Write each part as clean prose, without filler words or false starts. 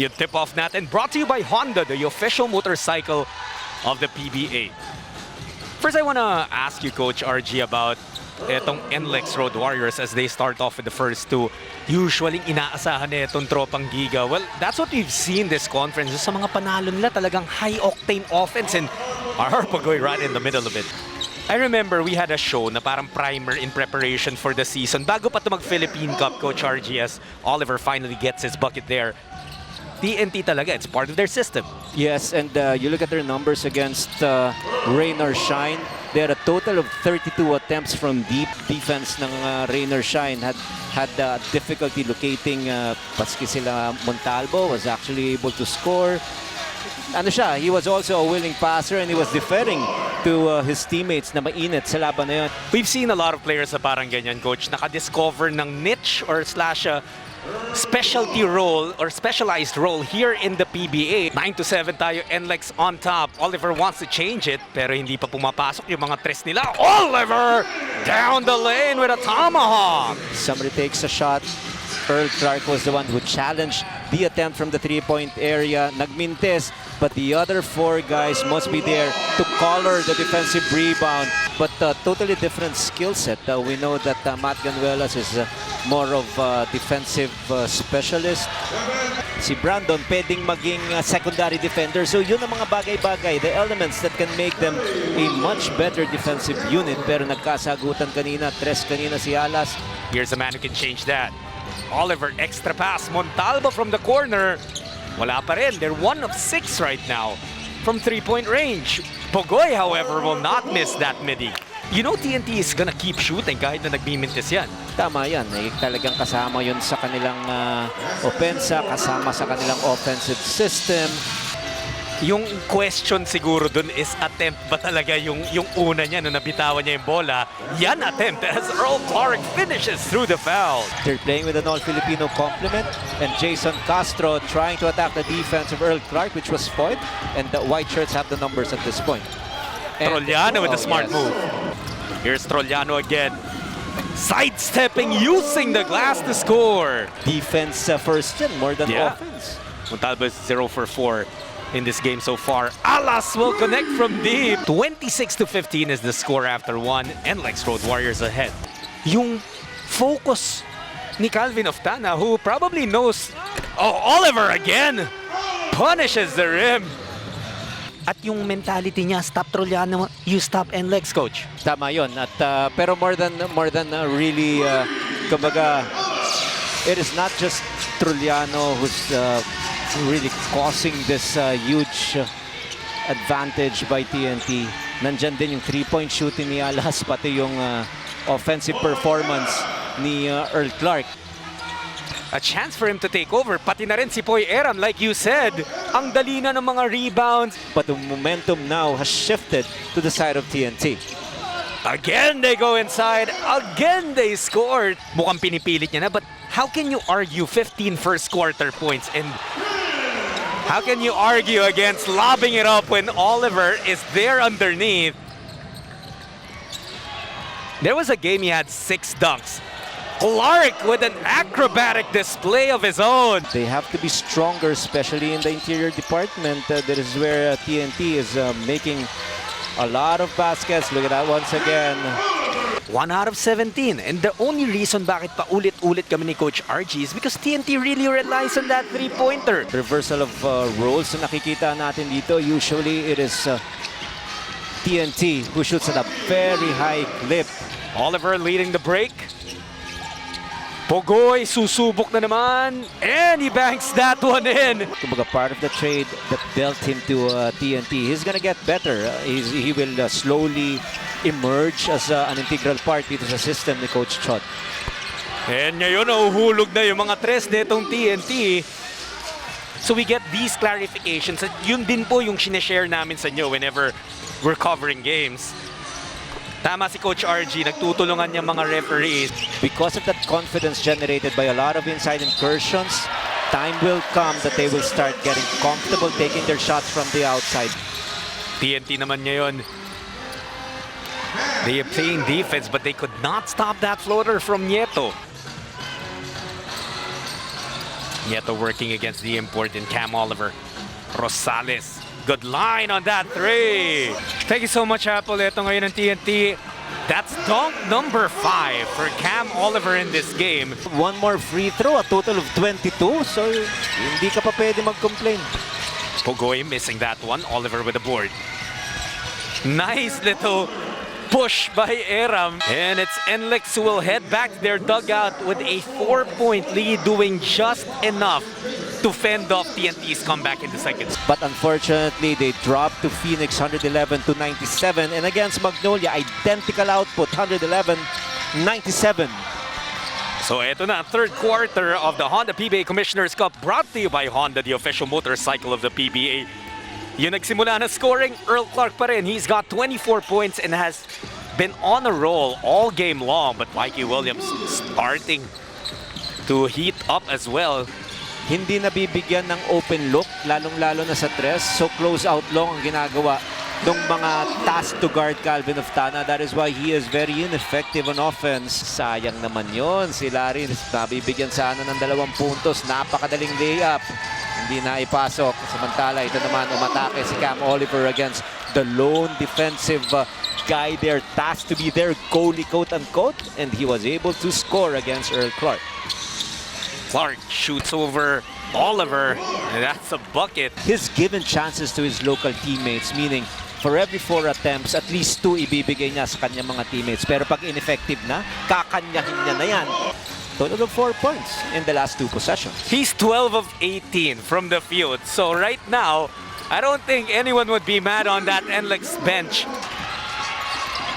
Yung tip-off natin brought to you by Honda, the official motorcycle of the PBA. First, I want to ask you, Coach RG, about etong NLEX Road Warriors as they start off with the first two. Usually, inaasahan na itong tropang Giga. Well, that's what we've seen this conference. Sa mga panalo nila, talagang high-octane offense and our Pagoy right in the middle of it. I remember we had a show na parang primer in preparation for the season. Bago pa ito mag-Philippine Cup, Coach RG, as Oliver finally gets his bucket there. TNT talaga, it's part of their system. Yes, and you look at their numbers against Rain or Shine. They had a total of 32 attempts from deep. Defense ng Rain or Shine had difficulty locating paski sila. Montalvo was actually able to score. Ano siya, he was also a willing passer and he was deferring to his teammates na mainit sa laban na yun. We've seen a lot of players na parang ganyan, Coach, nakadiscover ng niche or slash specialty role or specialized role here in the PBA. 9-7 tayo, NLEX on top. Oliver wants to change it, pero hindi pa pumapasok yung mga tres nila. Oliver down the lane with a tomahawk. Somebody takes a shot. Earl Clark was the one who challenged the attempt from the three-point area. Nagmintes, but the other four guys must be there to collar the defensive rebound. But totally different skill set. We know that Matt Ganuelas is more of a defensive specialist. Si Brandon pwedeng maging secondary defender. So yun ang mga bagay-bagay, the elements that can make them a much better defensive unit. Pero nagkasagutan kanina, tres kanina si Alas. Here's a man who can change that. Oliver, extra pass. Montalvo from the corner. Wala pa rin. They're 1 of 6 right now from three-point range. Pogoy, however, will not miss that midi. You know TNT is gonna keep shooting kahit na nagmimintis yan. Tama yan. Talagang kasama yun sa kanilang opensa, kasama sa kanilang offensive system. Yung question siguro dun is attempt ba talaga yung una niya nung nabitawan niya yung bola? Yan attempt as Earl Clark finishes through the foul. They're playing with an all-Filipino complement and Jason Castro trying to attack the defense of Earl Clark, which was spoiled, and the white shirts have the numbers at this point. Trollano with a smart move. Here's Trollano again. Sidestepping, using the glass to score. Defense first gen, more than offense. Montalvo is 0 for 4 in this game so far. Alas will connect from deep. 26-15 is the score after one. NLEX Road Warriors ahead. Yung focus ni Calvin Oftana, who probably knows... Oh, Oliver again! Punishes the rim. At yung mentality niya, stop Trollano, you stop NLEX, Coach. Tama yun. At, pero more than really, kumbaga, it is not just Trollano who's really causing this huge advantage by TNT. Nandyan din yung three-point shooting ni Alas, pati yung offensive performance ni Earl Clark. A chance for him to take over, pati na rin si Poy Eram, like you said. Ang dali na ng mga rebounds. But the momentum now has shifted to the side of TNT. Again, they go inside. Again, they scored. Mukhang pinipilit niya na, but how can you argue 15 first quarter points and how can you argue against lobbing it up when Oliver is there underneath? There was a game he had 6 dunks. Clark with an acrobatic display of his own. They have to be stronger, especially in the interior department. That is where TNT is making a lot of baskets. Look at that once again. 1 out of 17. And the only reason bakit pa ulit-ulit kami ni Coach RG is because TNT really relies on that three-pointer. Reversal of roles na nakikita natin dito. Usually it is TNT who shoots at a very high clip. Oliver leading the break. Pogoy, susubok na naman. And he banks that one in. Kumbaga, part of the trade that dealt him to TNT. He's gonna get better. He will slowly emerge as an integral part dito sa system ni Coach Chot. And ngayon, nahuhulog na yung mga tres netong TNT. So we get these clarifications. At yun din po yung sineshare namin sa inyo whenever we're covering games. Tama si Coach RG, nagtutulungan niya mga referees. Because of that confidence generated by a lot of inside incursions, time will come that they will start getting comfortable taking their shots from the outside. TNT naman ngayon, they are playing defense but they could not stop that floater from Nieto. Nieto working against the import in Cam Oliver. Rosales. Good line on that three. Thank you so much, Apple. Ito ngayon ng TNT. That's dunk number 5 for Cam Oliver in this game. One more free throw, a total of 22. So, hindi ka pa pwede mag-complain. Pogoy missing that one. Oliver with the board. Nice little push by Aram. And it's NLEX who will head back to their dugout with a 4-point lead, doing just enough to fend off TNT's comeback in the seconds. But unfortunately, they dropped to Phoenix 111 to 97. And against Magnolia, identical output, 111-97. So eto na, third quarter of the Honda PBA Commissioner's Cup, brought to you by Honda, the official motorcycle of the PBA. Yung nagsimula na scoring, Earl Clark pa rin. He's got 24 points and has been on a roll all game long. But Mikey Williams starting to heat up as well. Hindi nabibigyan ng open look, lalong-lalo na sa tres. So close out long ang ginagawa ng mga task to guard Calvin Oftana. That is why he is very ineffective on offense. Sayang naman yon. Si Larry nabibigyan sana ng 2 puntos. Napakadaling layup. Hindi na ipasok. Samantala, ito naman umatake si Cam Oliver against the lone defensive guy there, tasked to be their goalie, quote-unquote. And he was able to score against Earl Clark. Clark shoots over Oliver, and that's a bucket. He's given chances to his local teammates, meaning for every 4 attempts, at least 2 ibibigay niya sa kanyang mga teammates. Pero pag ineffective na, kakanyahin niya na yan. Total of 4 points in the last 2 possessions. He's 12 of 18 from the field. So right now, I don't think anyone would be mad on that NLEX bench.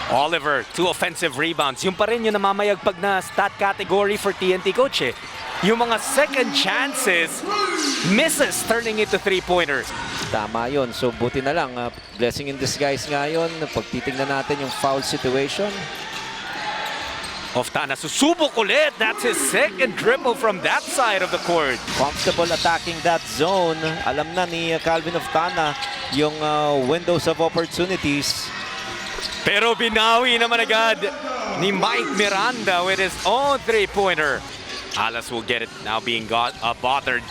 Oliver, 2 offensive rebounds. Yung pa rin yung namamayagpag na stat category for TNT, coach eh. Yung mga second chances, misses, turning into 3-pointers. Tama yun. So buti na lang, blessing in disguise ngayon. Pag titingnan natin yung foul situation. Oftana susubok ulit. That's his second triple from that side of the court. Comfortable attacking that zone. Alam na ni Calvin Oftana yung windows of opportunities. Pero binawi naman agad ni Mike Miranda with his own 3-pointer. Alas will get it now, being bothered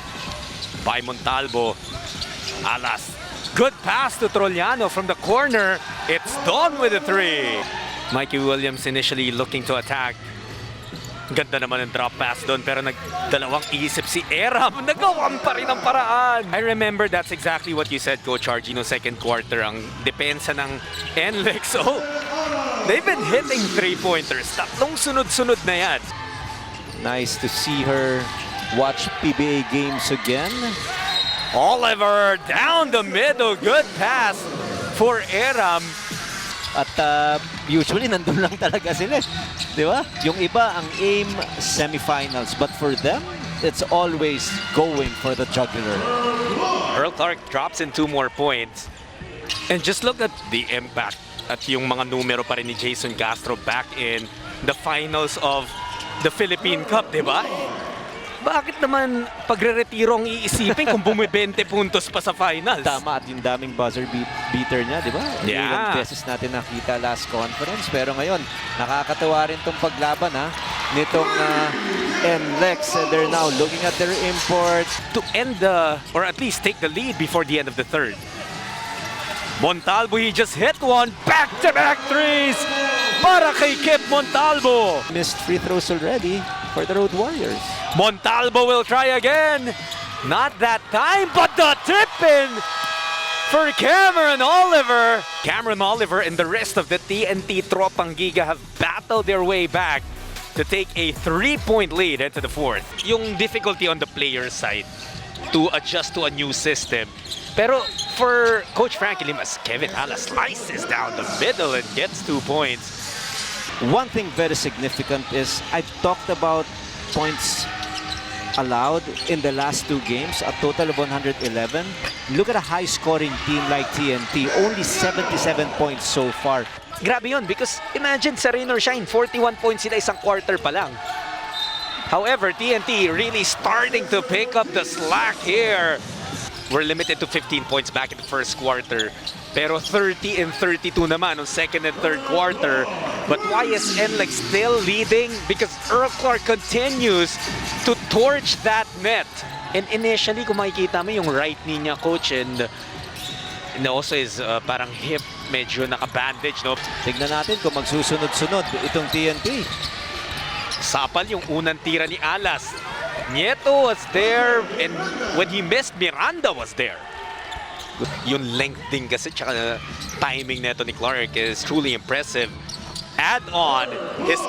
by Montalvo. Alas, good pass to Trollano from the corner. It's done with a 3. Mikey Williams initially looking to attack. Ganda naman ng drop pass doon, pero nagdalawang isip si Aram. Nagawan pa rin ang paraan. I remember that's exactly what you said, Coach RG, no second quarter. Ang depensa ng NLEX. So, they've been hitting 3-pointers. Tatlong sunod-sunod na yan. Nice to see her watch PBA games again. Oliver down the middle. Good pass for Aram. At usually nandun lang talaga sila. Di ba? Yung iba ang aim semifinals. But for them, it's always going for the jugular. Earl Clark drops in 2 more points. And just look at the impact at yung mga numero pa rin ni Jason Castro back in the finals of the Philippine Cup, di ba? Bakit naman pagre-retiro ang iisipin kung bumi-20 puntos pa sa finals? Tama, at yung daming buzzer beater niya, di ba? Yeah. Ilang beses natin nakita last conference. Pero ngayon, nakakatawa rin itong paglaban nitong NLEX. They're now looking at their import. To end or at least take the lead before the end of the third. Montalvo, he just hit one. Back-to-back threes para kay Kip Montalvo. Missed free throws already for the Road Warriors. Montalvo will try again. Not that time, but the tip-in for Cameron Oliver. Cameron Oliver and the rest of the TNT Tropang Giga have battled their way back to take a 3-point lead into the fourth. Yung difficulty on the player side to adjust to a new system. Pero for Coach Frankie Lim, as Kevin Hala slices down the middle and gets 2 points. One thing very significant is I've talked about points allowed in the last 2 games, a total of 111. Look at a high-scoring team like TNT, only 77 points so far. Grabe yun, because imagine sa rain or shine, 41 points sila isang quarter pa lang. However, TNT really starting to pick up the slack here. were limited to 15 points back in the first quarter. Pero 30 and 32 naman on second and third quarter. But why is NLEX still leading? Because Earl Clark continues to torch that net. And initially, kung makikita mo yung right knee niya, coach, and also is parang hip, medyo naka-bandage, no? Tignan natin kung magsusunod-sunod itong TNT. Sapal yung unang tira ni Alas. Nieto was there, and when he missed, Miranda was there. Yung length din kasi, tsaka timing neto ni Clark is truly impressive. Add on his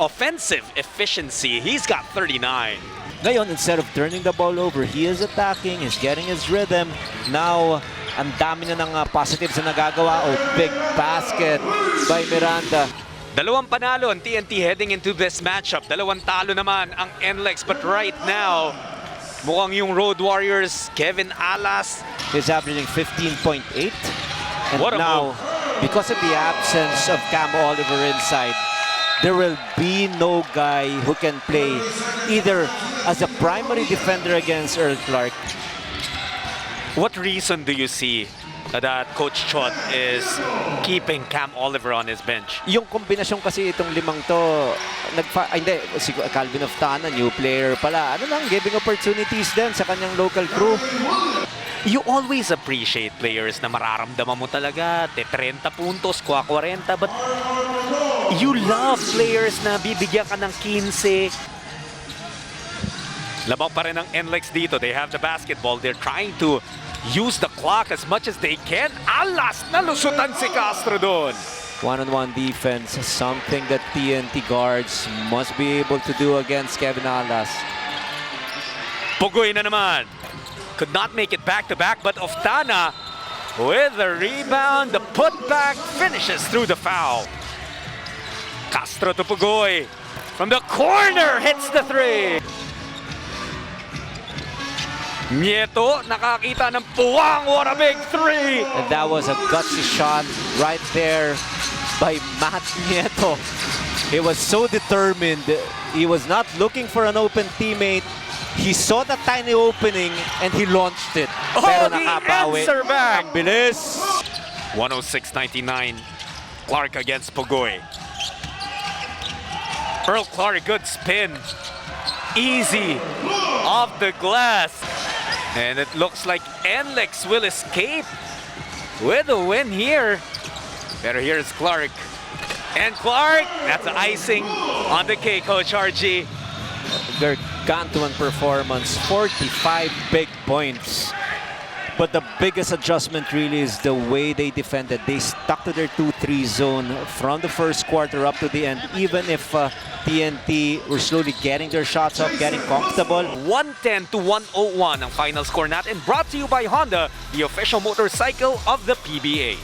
offensive efficiency. He's got 39. Ngayon, instead of turning the ball over, he is attacking, he's getting his rhythm. Now, ang dami na ng positives na nagagawa. Oh, big basket by Miranda. Dalawang panalo ang TNT heading into this matchup. Dalawang talo naman ang NLEX. But right now, mukhang yung Road Warriors, Kevin Alas is averaging 15.8. And what a now, because of the absence of Cam Oliver inside, there will be no guy who can play either as a primary defender against Earl Clark. What reason do you see that Coach Chot is keeping Cam Oliver on his bench? Yung kombinasyon kasi itong limang to, hindi, si Calvin Oftana, new player pala. Ano lang, giving opportunities din sa kanyang local crew. You always appreciate players na mararamdaman mo talaga, 30 puntos, 40, but you love players na bibigyan ka ng 15. Labaw pa rin ang NLEX dito. They have the basketball. They're trying to use the clock as much as they can. Alas, nalusutan si Castro doon. One-on-one defense, something that TNT guards must be able to do against Kevin Alas. Pugoy na naman. Could not make it back-to-back, but Oftana with the rebound. The putback finishes through the foul. Castro to Pugoy. From the corner, hits the three. Nieto, nakakita ng puwang. What a big three! And that was a gutsy shot right there by Matt Nieto. He was so determined. He was not looking for an open teammate. He saw the tiny opening and he launched it. Oh, Pero the nakabawi. answer back! Ang bilis. 106-99. Clark against Pugoy. Earl Clark, good spin. Easy off the glass. And it looks like NLEX will escape with a win here. Pero here's Clark. And Clark, that's icing on the cake, Coach RG. Gargantuan performance, 45 big points. But the biggest adjustment really is the way they defended. They stuck to their 2-3 zone from the first quarter up to the end. Even if TNT were slowly getting their shots up, getting comfortable. 110-101 ang final score natin. Brought to you by Honda, the official motorcycle of the PBA.